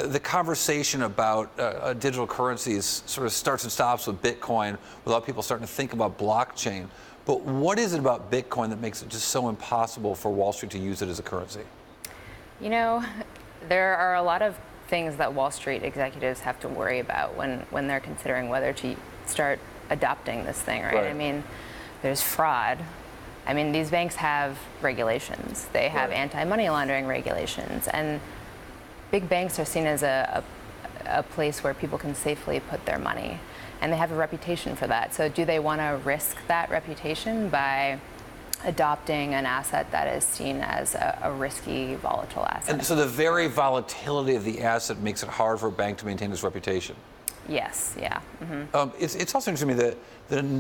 the conversation about digital currencies sort of starts and stops with Bitcoin without people starting to think about blockchain. But what is it about Bitcoin that makes it just so impossible for Wall Street to use it as a currency? You know, there are a lot of things that Wall Street executives have to worry about when they're considering whether to start adopting this thing, right? I mean, there's fraud. I mean, these banks have regulations. They have anti-money laundering regulations. And big banks are seen as a place where people can safely put their money. And they have a reputation for that. So do they want to risk that reputation by adopting an asset that is seen as a risky, volatile asset? And so the very volatility of the asset makes it hard for a bank to maintain its reputation. Yes, yeah. It's also interesting to me that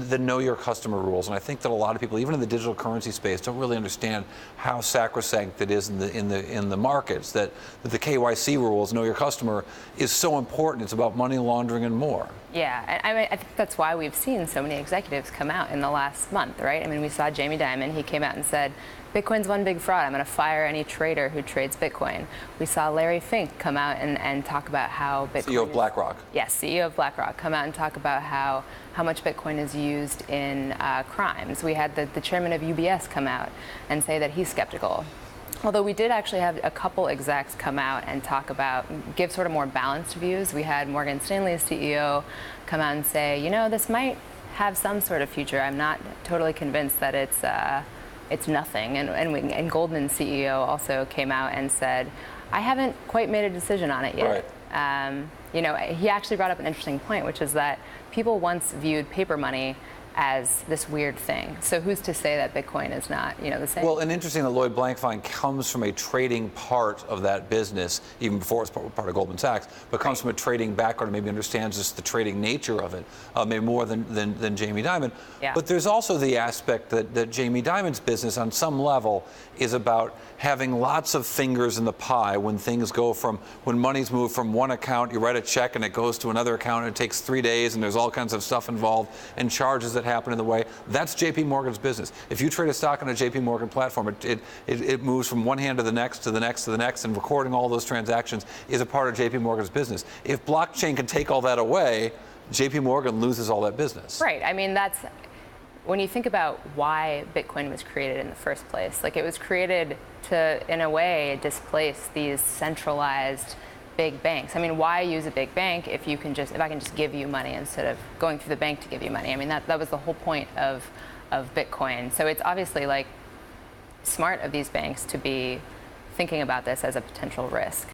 the know your customer rules, and I think that a lot of people, even in the digital currency space, don't really understand how sacrosanct it is in the markets. That the KYC rules, know your customer, is so important. It's about money laundering and more. Yeah, I mean, I think that's why we've seen so many executives come out in the last month, right? I mean, we saw Jamie Dimon. He came out and said, Bitcoin's one big fraud. I'm going to fire any trader who trades Bitcoin. We saw Larry Fink come out and talk about how Bitcoin... CEO of BlackRock. Yes, CEO of BlackRock, come out and talk about how much Bitcoin is used in crimes. We had the chairman of UBS come out and say that he's skeptical. Although we did actually have a couple execs come out and give sort of more balanced views. We had Morgan Stanley's CEO come out and say, you know, this might have some sort of future. I'm not totally convinced that it's nothing. And Goldman's CEO also came out and said, I haven't quite made a decision on it yet. Right. You know, he actually brought up an interesting point, which is that people once viewed paper money as this weird thing. So who's to say that Bitcoin is not, you know, the same? Well, and interesting that Lloyd Blankfein comes from a trading part of that business, even before it's part of Goldman Sachs, but comes from a trading background and maybe understands just the trading nature of it, maybe more than Jamie Dimon. Yeah. But there's also the aspect that Jamie Dimon's business on some level is about having lots of fingers in the pie when things go when money's moved from one account, you write a check and it goes to another account and it takes 3 days and there's all kinds of stuff involved and charges that happen in the way. That's JP Morgan's business. If you trade a stock on a JP Morgan platform, it moves from one hand to the next, to the next, to the next, and recording all those transactions is a part of JP Morgan's business. If blockchain can take all that away, JP Morgan loses all that business. Right. I mean, that's when you think about why Bitcoin was created in the first place. Like, it was created to, in a way, displace these centralized big banks. I mean, why use a big bank if I can just give you money instead of going through the bank to give you money? I mean, that was the whole point of Bitcoin. So it's obviously like smart of these banks to be thinking about this as a potential risk.